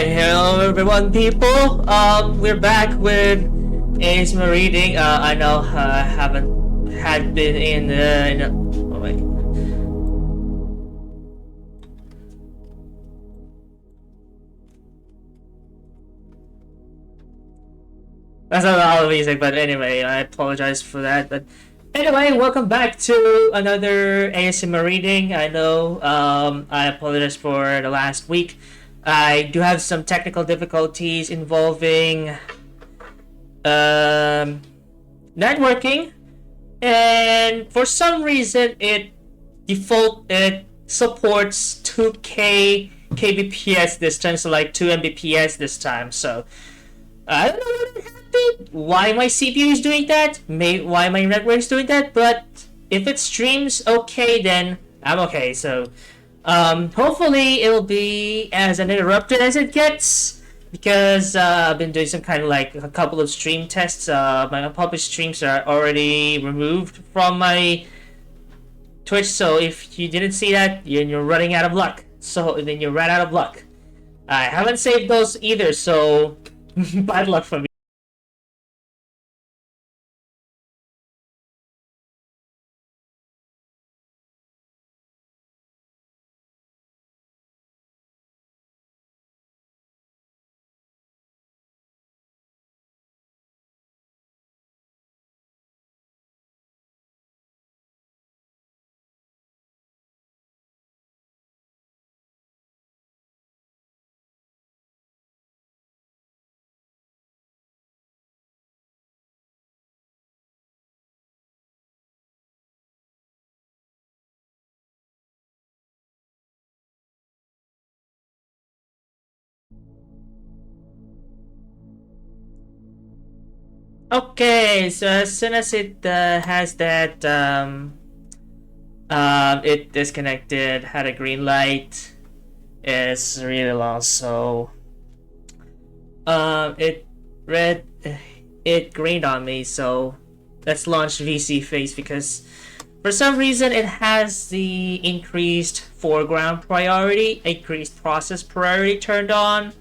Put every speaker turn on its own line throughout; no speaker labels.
Alright, hello everyone people. We're back with asmreading. I know I haven't had been oh wait. That's not all the music, but anyway, I apologize for that. But anyway, welcome back to another ASMR reading. I know I apologize for the last week. I do have some technical difficulties involving networking, and for some reason it supports 2k kbps this time, so like 2 mbps this time. So I don't know what happened, why my CPU is doing that, why my network is doing that, but if it streams okay, then I'm okay. So hopefully it'll be as uninterrupted as it gets, because I've been doing some kind of like a couple of stream tests. My published streams are already removed from my Twitch, so if you didn't see that, you're running out of luck. So then you ran out of luck. I haven't saved those either, so bad luck for me. Okay, so as soon as it has that it disconnected, had a green light. It's really long, so it red, it greened on me. So let's launch VC phase, because for some reason it has the increased foreground priority, increased process priority turned on.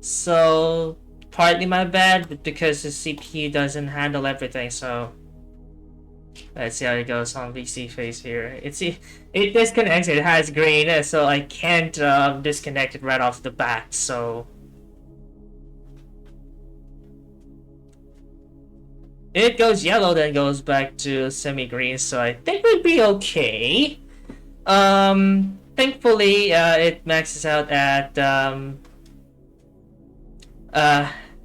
So partly my bad, but because the CPU doesn't handle everything. So let's see how it goes on VC phase here. It disconnects. It has green, so I can't disconnect it right off the bat. So it goes yellow, then goes back to semi-green. So I think we'd be okay. Thankfully, it maxes out at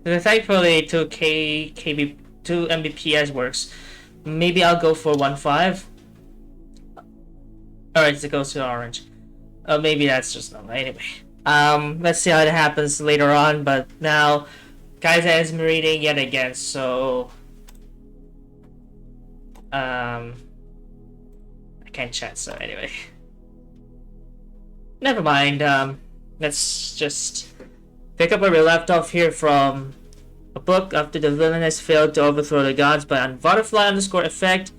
thankfully 2 mbps works. Maybe I'll go for 1.5. Alright, it goes to orange. Maybe that's just normal. Anyway, let's see how it happens later on. But now, Kaiza is reading yet again, so I can't chat. So anyway, never mind. Let's just pick up where we left off here from a book. After the villainess failed to overthrow the gods by butterfly underscore effect.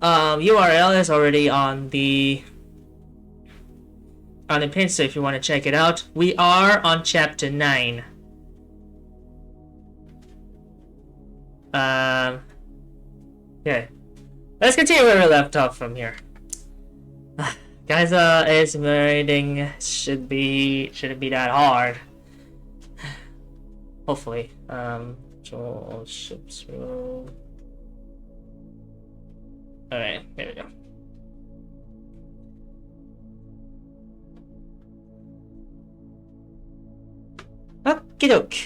URL is already on the pin, so if you want to check it out. We are on chapter 9. Okay, let's continue where we left off from here. Guys, asmreading shouldn't be that hard. Hopefully. Joel ships row. Alright, there we go. Okie doke.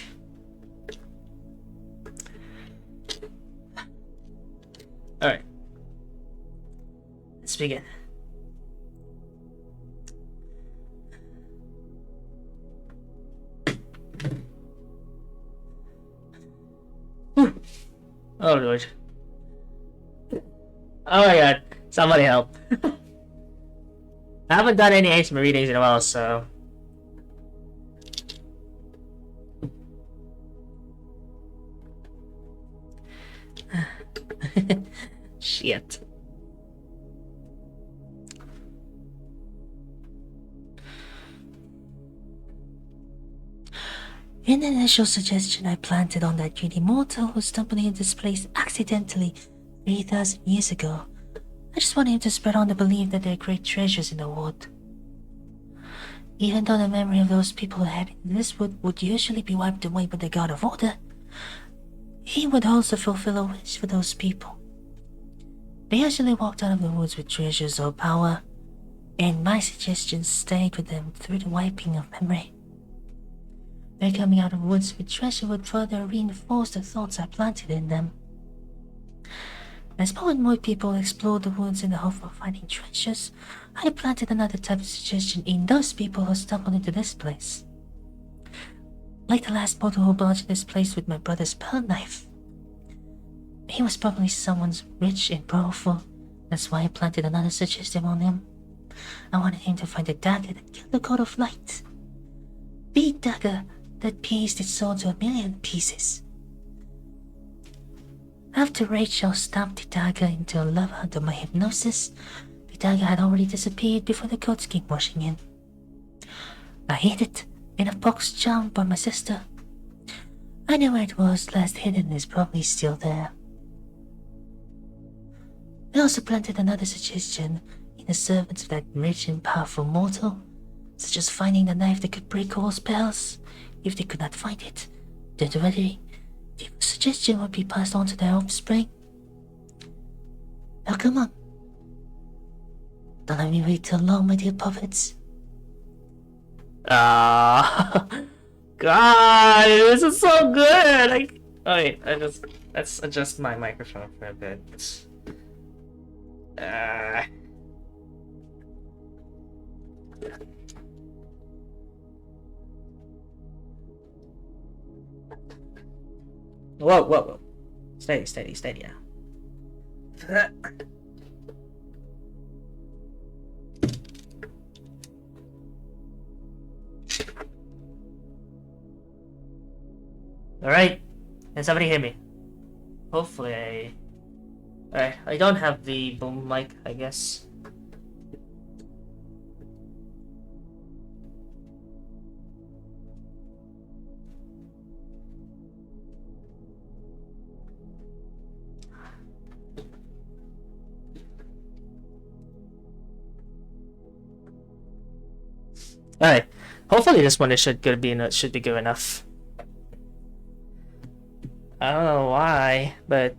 Alright. Let's begin. Oh lord. Oh my god. Somebody help. I haven't done any ASMR readings in a while, so shit.
In the initial suggestion I planted on that greedy mortal who stumbled into this place accidentally 3,000 years ago, I just wanted him to spread on the belief that there are great treasures in the wood. Even though the memory of those people who had in this wood would usually be wiped away by the God of Order, he would also fulfill a wish for those people. They usually walked out of the woods with treasures or power, and my suggestions stayed with them through the wiping of memory. Their coming out of the woods with treasure would further reinforce the thoughts I planted in them. As more and more people explored the woods in the hope of finding treasures, I planted another type of suggestion in those people who stumbled into this place. Like the last mortal who barged this place with my brother's penknife. He was probably someone rich and powerful. That's why I planted another suggestion on him. I wanted him to find the dagger that killed the god of light. The dagger that pieced its soul to 1,000,000 pieces. After Rachel stamped the dagger into lava under my hypnosis, the dagger had already disappeared before the gods came rushing in. I hid it in a box charmed by my sister. I knew where it was last hidden and is probably still there. I also planted another suggestion in the servants of that rich and powerful mortal, such as finding the knife that could break all spells. If they could not find it, then the suggestion would be passed on to their offspring. Now come on. Don't let me wait too long, my dear puppets.
God, this is so good. Wait, let's adjust my microphone for a bit. Whoa. Steady now. Alright. Can somebody hear me? Hopefully Alright, I don't have the boom mic, I guess. Alright, hopefully this one should be good enough. I don't know why, but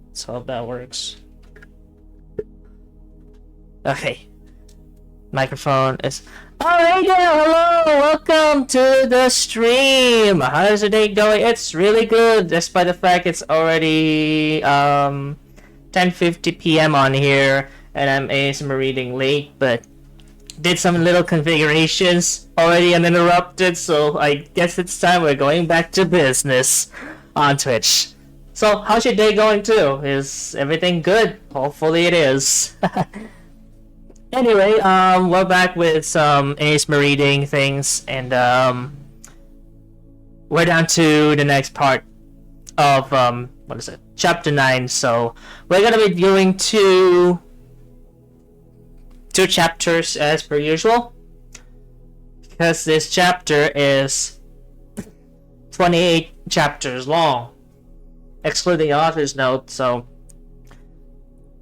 let's hope that works. Okay, microphone is. Alright, hello, welcome to the stream. How's the day going? It's really good, despite the fact it's already 10:50 p.m. on here, and I'm ASMR reading late, but did some little configurations already uninterrupted, so I guess it's time we're going back to business on Twitch. So, how's your day going too? Is everything good? Hopefully it is. Anyway, we're back with some ASMR reading things, and we're down to the next part of what is it? Chapter 9. So we're gonna be viewing two chapters as per usual, because this chapter is 28 chapters long, excluding the author's note. So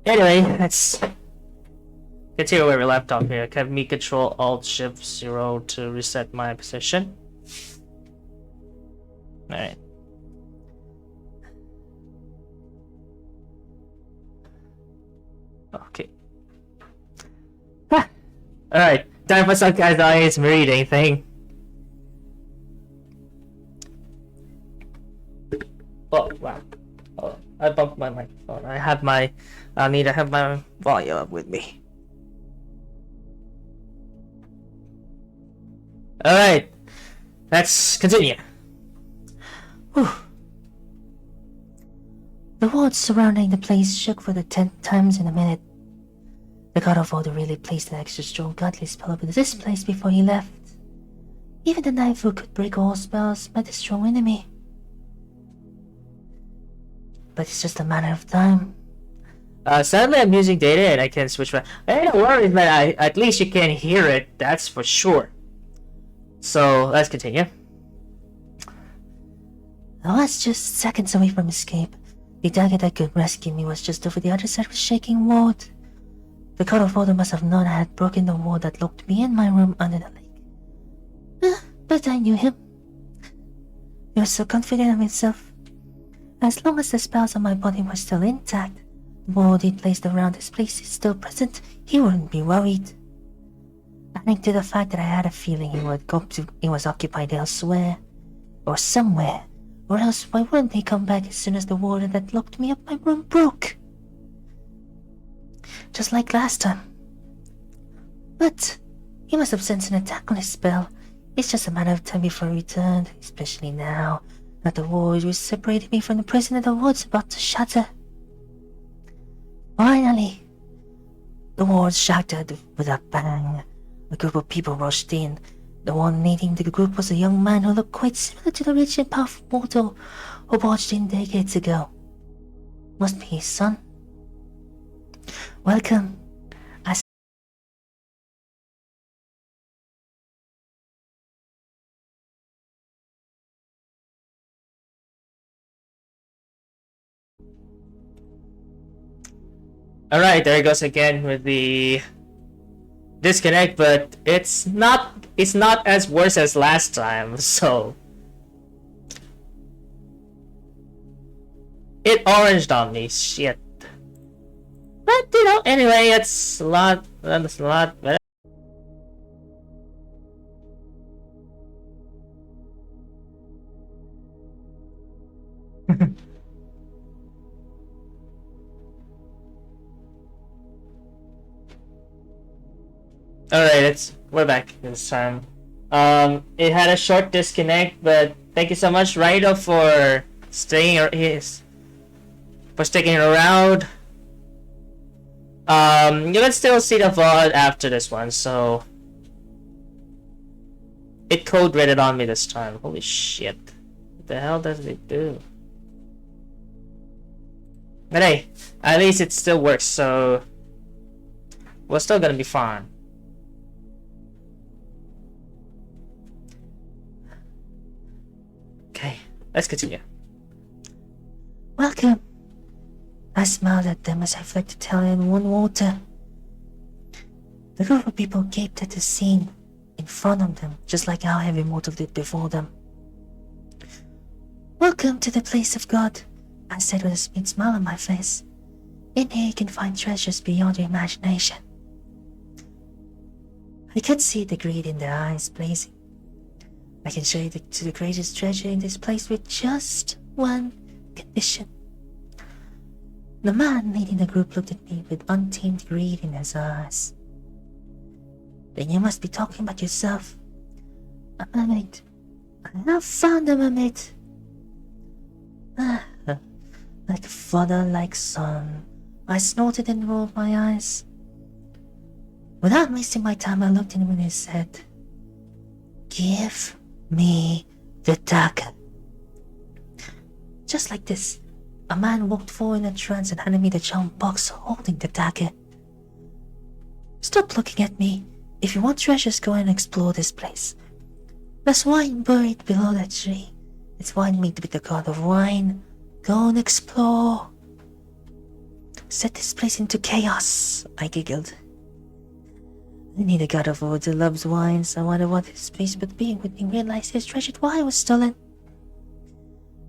anyway, let's continue where we left off here. Can me Control Alt Shift 0 to reset my position. Alright. Okay. Alright, time for some guys' eyes reading thing. Oh wow. Oh, I bumped my microphone. I need to have my volume up with me. Alright, let's continue.
Whew. The walls surrounding the place shook for the 10th times in a minute. The God of Order really placed an extra strong godly spell over this place before he left. Even the knife who could break all spells met a strong enemy. But it's just a matter of time.
Sadly I'm using data and I can't switch back. Hey, don't worry, man, at least you can hear it, that's for sure. So, let's continue.
I was just seconds away from escape. The dagger that could rescue me was just over the other side of the shaking wall. The god of order must have known I had broken the wall that locked me in my room under the lake. But I knew him. He was so confident of himself. As long as the spells on my body were still intact, the ward he'd placed around his place is still present, he wouldn't be worried. Adding to the fact that I had a feeling he was occupied elsewhere, or somewhere, or else why wouldn't he come back as soon as the wall that locked me up my room broke? Just like last time. But he must have sensed an attack on his spell. It's just a matter of time before he returned, especially now that the wall which separated me from the prison of the woods about to shatter. Finally, the wall shattered with a bang. A group of people rushed in. The one leading the group was a young man who looked quite similar to the rich and powerful mortal who barged in decades ago. Must be his son. Welcome.
Alright, there it goes again with the disconnect, but it's not as worse as last time, so it oranged on me, shit. But you know, anyway, it's a lot better. Alright, we're back this time. It had a short disconnect, but thank you so much, Raido, for sticking around. You can still see the VOD after this one, so it code read it on me this time. Holy shit. What the hell does it do? But hey, at least it still works, so we're still gonna be fine. Okay, let's continue.
Welcome. I smiled at them as I flicked the tail in one water. The group of people gaped at the scene in front of them, just like how heavy mortal did before them. Welcome to the place of God, I said with a sweet smile on my face. In here you can find treasures beyond your imagination. I could see the greed in their eyes blazing. I can show you the greatest treasure in this place with just one condition. The man leading the group looked at me with untamed greed in his eyes. Then you must be talking about yourself. A mermaid. I have found a mermaid. Like father, like son. I snorted and rolled my eyes. Without wasting my time, I looked at him and said, "Give me the dagger." Just like this, a man walked forward in a trance and handed me the charm box holding the dagger. Stop looking at me. If you want treasures, go and explore this place. There's wine buried below that tree. It's wine meat with the god of wine. Go and explore. Set this place into chaos, I giggled. I need a god of war who loves wine, so I wonder what his place would be when he realized his treasured wine was stolen.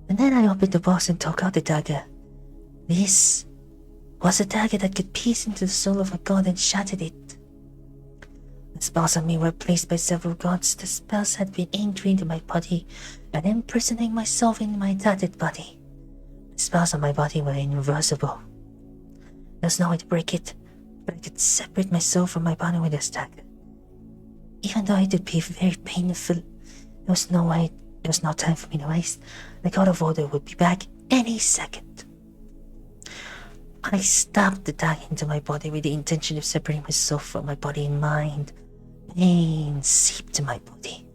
And then I opened the box and took out the dagger. This was a dagger that could pierce into the soul of a god and shattered it. The spells on me were placed by several gods. The spells had been aimed into my body and imprisoning myself in my tattered body. The spells on my body were irreversible. There was no way to break it, but I could separate my soul from my body with this dagger. Even though it would be very painful, there was no time for me to waste. The god of order would be back any second. I stabbed the dagger into my body with the intention of separating myself from my body and mind. Pain seeped to my body.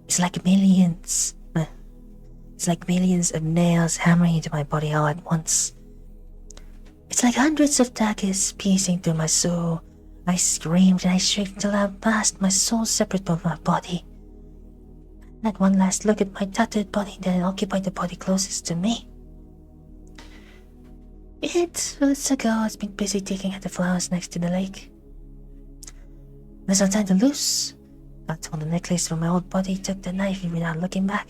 It's like millions of nails hammering into my body all at once. It's like hundreds of daggers piercing through my soul. I screamed and I shrieked until I passed my soul separate from my body. I had one last look at my tattooed body, then occupied the body closest to me. It was ago I was been busy digging at the flowers next to the lake. There's no time to lose. I tore the necklace from my old body, took the knife without looking back,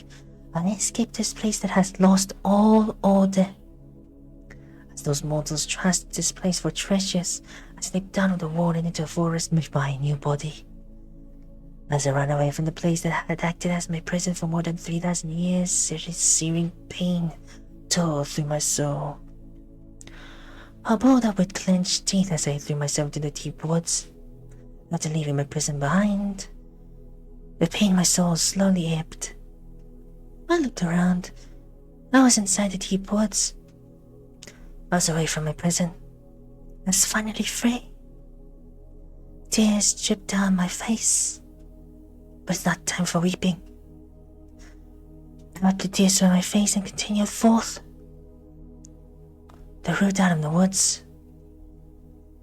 and escaped this place that has lost all order. As those mortals trusted this place for treasures, I slipped down the wall and into a forest with my new body. As I ran away from the place that had acted as my prison for more than 3,000 years, searing pain tore through my soul. I balled up with clenched teeth as I threw myself into the deep woods. After leaving my prison behind, the pain in my soul slowly ebbed. I looked around. I was inside the deep woods. I was away from my prison. I was finally free. Tears dripped down my face. But it's not time for weeping. I wiped the tears from my face and continued forth. The route out of the woods.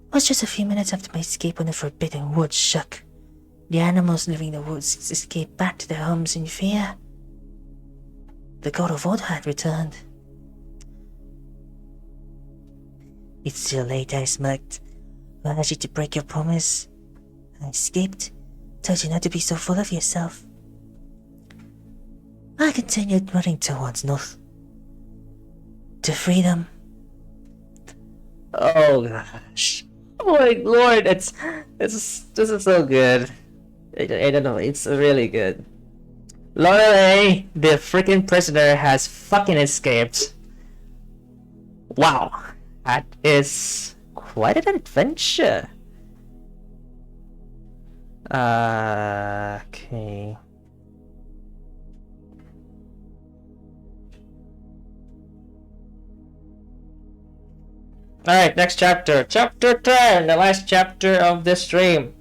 It was just a few minutes after my escape when the forbidden woods shook. The animals living in the woods escaped back to their homes in fear. The god of order had returned. It's too late, I smirked. I asked you to break your promise. I escaped. Told you not to be so full of yourself. I continued running towards north. To freedom.
Oh gosh. Oh my lord, this is so good. I don't know, it's really good. Lorelei, the freaking prisoner, has fucking escaped. Wow. That is quite an adventure. Okay. Alright, next chapter. Chapter 10, the last chapter of this stream.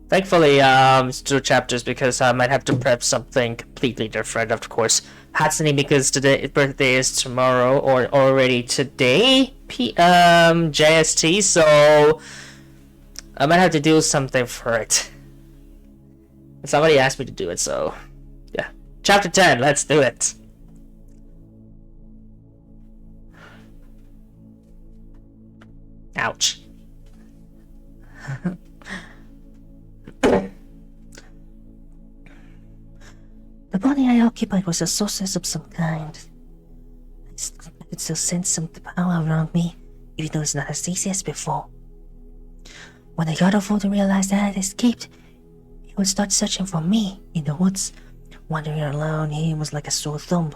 Thankfully, it's 2 chapters because I might have to prep something completely different, of course. Hatsune because today's birthday is tomorrow or already today, JST, so I might have to do something for it. Somebody asked me to do it, so yeah. Chapter 10, let's do it. Ouch.
The body I occupied was a sorceress of some kind. I could still sense some power around me, even though it's not as easy as before. When the god of order realized that I had escaped, he would start searching for me in the woods. Wandering alone, he was like a sore thumb,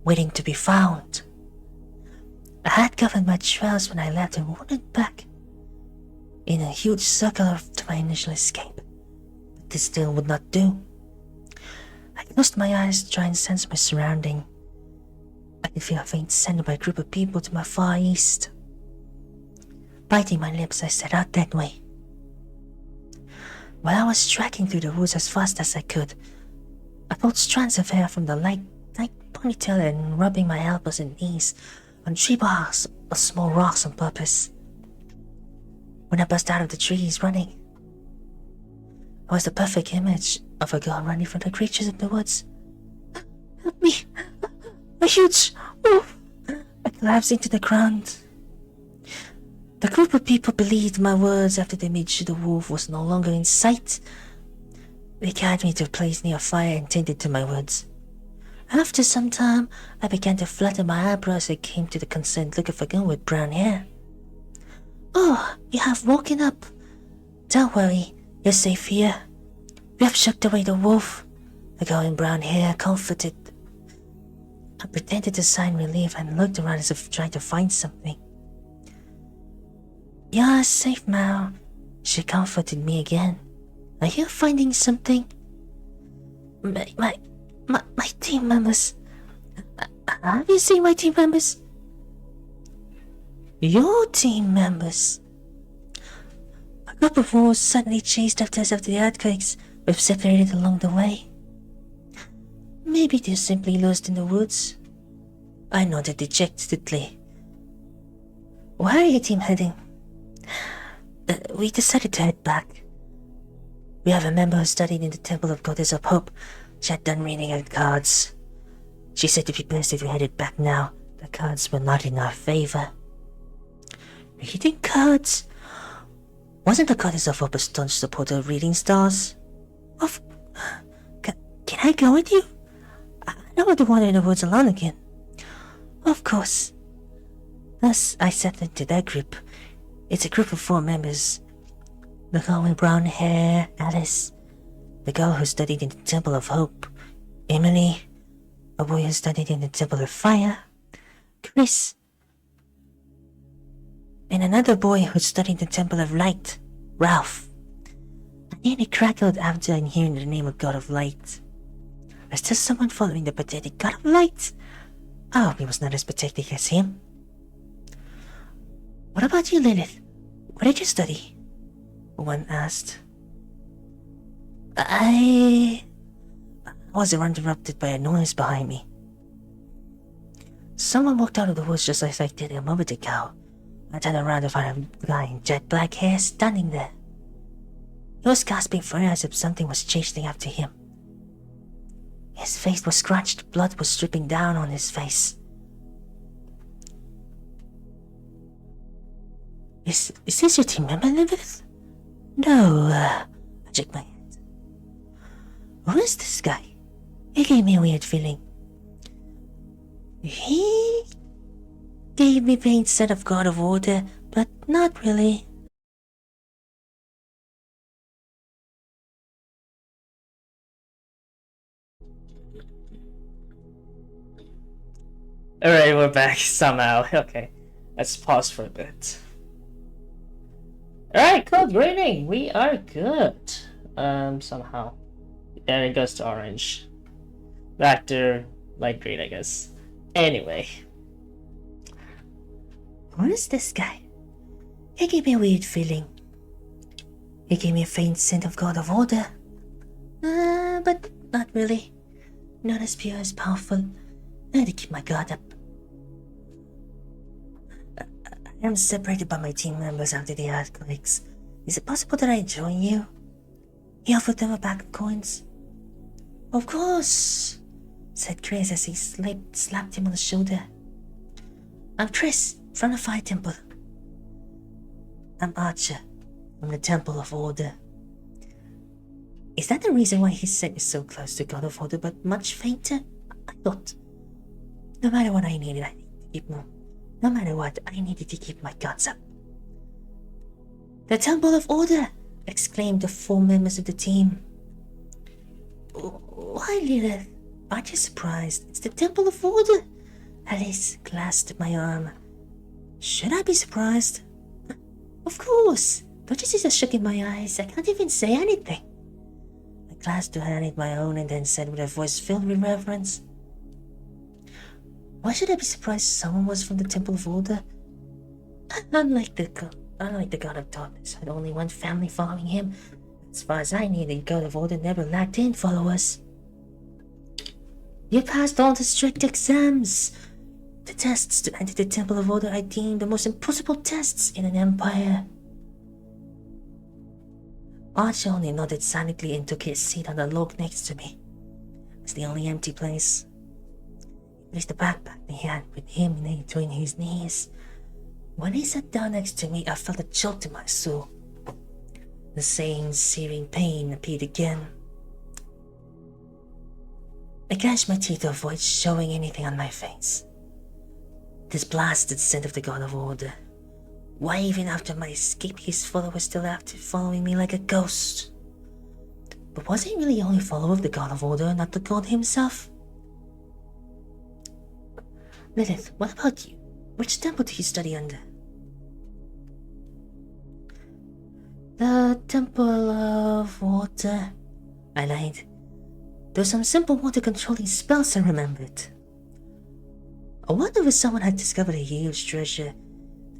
waiting to be found. I had covered my trails when I left and wandered back in a huge circle to my initial escape, but this still would not do. I closed my eyes to try and sense my surrounding. I could feel a faint scent by a group of people to my far east. Biting my lips, I set out that way. While I was tracking through the woods as fast as I could, I pulled strands of hair from the light ponytail and rubbing my elbows and knees on tree bars or small rocks on purpose. When I burst out of the trees running, I was the perfect image of a girl running from the creatures of the woods. Help me! A huge wolf! I collapsed into the ground. The group of people believed my words after they made sure the wolf was no longer in sight. They carried me to a place near a fire and tended to my wounds. After some time, I began to flutter my eyebrows as I came to the concerned look of a girl with brown hair. Oh, you have woken up. Don't worry, you're safe here. We have shook away the wolf. The girl in brown hair comforted. I pretended to sign relief and looked around as if trying to find something. You're safe now. She comforted me again. Are you finding something? My team members. Have you seen my team members? Your team members. A group of wolves suddenly chased after us after the earthquakes. We've separated along the way. Maybe they're simply lost in the woods. I nodded dejectedly. Where are your team heading? We decided to head back. We have a member who studied in the Temple of Goddess of Hope. She had done reading her cards. She said to be best if we headed back now. The cards were not in our favor. Reading cards? Wasn't the goddess of hope a staunch supporter of reading stars? Can I go with you? I don't want to wander in the woods alone again. Of course. Thus, I stepped into that group. It's a group of 4 members. The girl with brown hair, Alice. The girl who studied in the Temple of Hope, Emily. A boy who studied in the Temple of Fire, Chris. And another boy who studied in the Temple of Light, Ralph. I nearly crackled after hearing the name of God of Light. Was there someone following the pathetic God of Light? I hope he was not as pathetic as him. What about you, Lilith? What did you study? One asked. I was interrupted by a noise behind me. Someone walked out of the woods just as I did a moment ago. I turned around to find a guy in jet black hair standing there. He was gasping for air as if something was chasing after him. His face was scratched, blood was dripping down on his face. Is this your team member, Lilith? No, I shook my head. Who is this guy? He gave me a weird feeling. He gave me faint sense of God of Order, but not really.
Alright, we're back somehow. Okay, let's pause for a bit. Alright, cool, greening. We are good. Somehow. And it goes to orange. Back to light green, I guess. Anyway.
Who is this guy? He gave me a weird feeling. He gave me a faint scent of God of Order. But not really. Not as pure, as powerful. I had to keep my guard up. I am separated by my team members after the earthquakes. Is it possible that I join you? He offered them a bag of coins. Of course, said Chris as he slapped him on the shoulder. I'm Chris, from the Fire Temple. I'm Archer, from the Temple of Order. Is that the reason why his scent is so close to God of Order but much fainter? I thought. No matter what I needed to keep moving. No matter what, I needed to keep my guards up. The Temple of Order! Exclaimed the 4 members of the team. Why, Lilith? Aren't you surprised? It's the Temple of Order! Alice clasped my arm. Should I be surprised? Of course! Don't you see the shook in my eyes? I can't even say anything. I clasped her hand in my own and then said with a voice filled with reverence, why should I be surprised someone was from the Temple of Order? Unlike the God of Darkness, had only one family following him. As far as I knew, the God of Order never lacked in followers. You passed all the strict exams. The tests to enter the Temple of Order I deemed the most impossible tests in an empire. Archer only nodded silently and took his seat on the log next to me. It's the only empty place. He placed the backpack he had with him between his knees. When he sat down next to me, I felt a jolt in my soul. The same searing pain appeared again. I clenched my teeth to avoid showing anything on my face. This blasted scent of the God of Order. Why even after my escape his followers still after following me like a ghost? But was he really the only follower of the God of Order, not the God himself? Lilith, what about you? Which temple do you study under? The Temple of Water, I lied. There were some simple water controlling spells I remembered. I wonder if someone had discovered a huge treasure.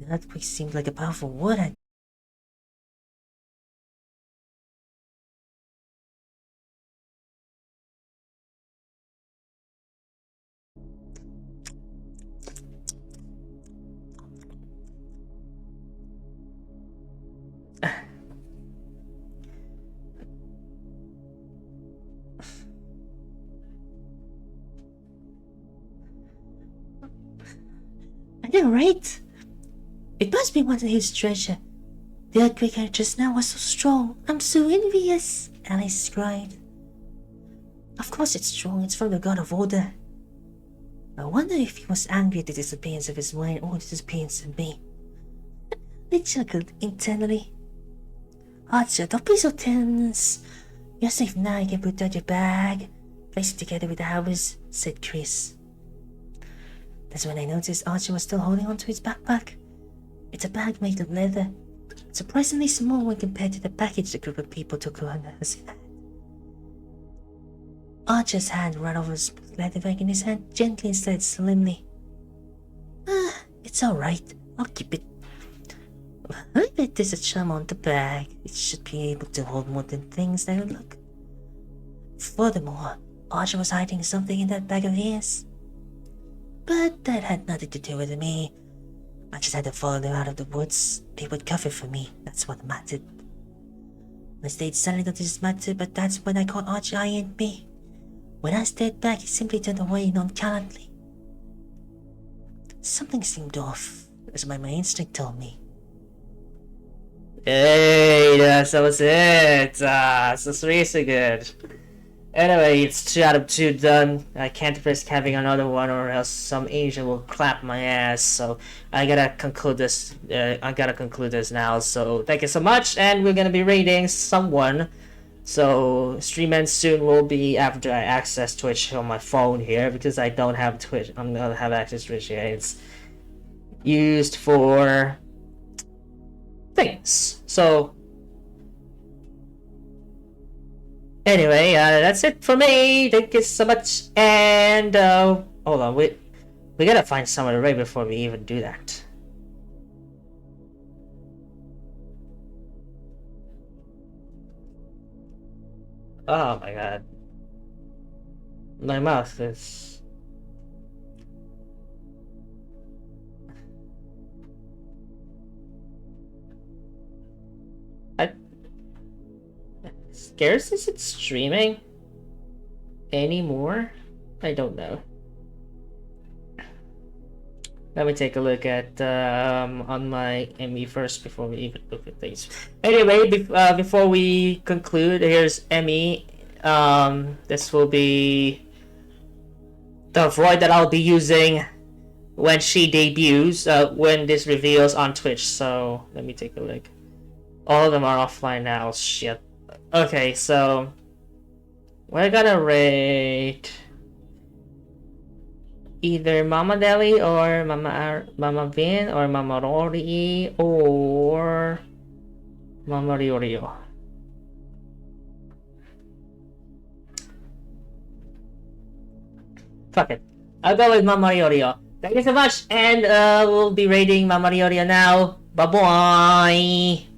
The earthquake seemed like a powerful word. know, right? It must be one of his treasure. The earthquake I just now was so strong. I'm so envious, Alice cried. Of course it's strong. It's from the god of order. I wonder if he was angry at the disappearance of his mind or the disappearance of me. They chuckled internally. Archer, don't be so tense. You're safe now. You can put down your bag. Place it together with ours, said Chris. That's when I noticed Archer was still holding onto his backpack. It's a bag made of leather, surprisingly small when compared to the package the group of people took on us. Archer's hand ran over his leather bag in his hand gently and said solemnly, it's alright, I'll keep it. I bet there's a charm on the bag. It should be able to hold more than things that would look. Furthermore, Archer was hiding something in that bag of his. But that had nothing to do with me. I just had to follow them out of the woods. They would cover for me. That's what mattered. I stayed silent until this mattered, but that's when I caught Archer eyeing me. When I stared back, he simply turned away nonchalantly. Something seemed off, as my instinct told me.
Hey, that was it. So really so good. Anyway, it's 2 out of 2 done. I can't risk having another one or else some angel will clap my ass. So I gotta conclude this. Now. So thank you so much, and we're gonna be rating someone. So stream ends soon will be after I access Twitch on my phone here because I don't have Twitch. I'm gonna have access to Twitch here. It's used for things. So anyway, that's it for me. Thank you so much. And hold on, we gotta find someone to rate before we even do that. Oh my god, my mouth is. Scarce is it streaming anymore? I don't know. Let me take a look at on my ME first before we even look at things. Anyway, before we conclude, here's ME. This will be the void that I'll be using when she debuts. When this reveals on Twitch. So let me take a look. All of them are offline now. Shit. Okay, so we're gonna rate either Mama Deli or Mama Vin or Mama Rory or Mama Riorio. Fuck it. I'll go with Mama Riorio. Thank you so much, and we'll be rating Mama Riorio now. Bye bye.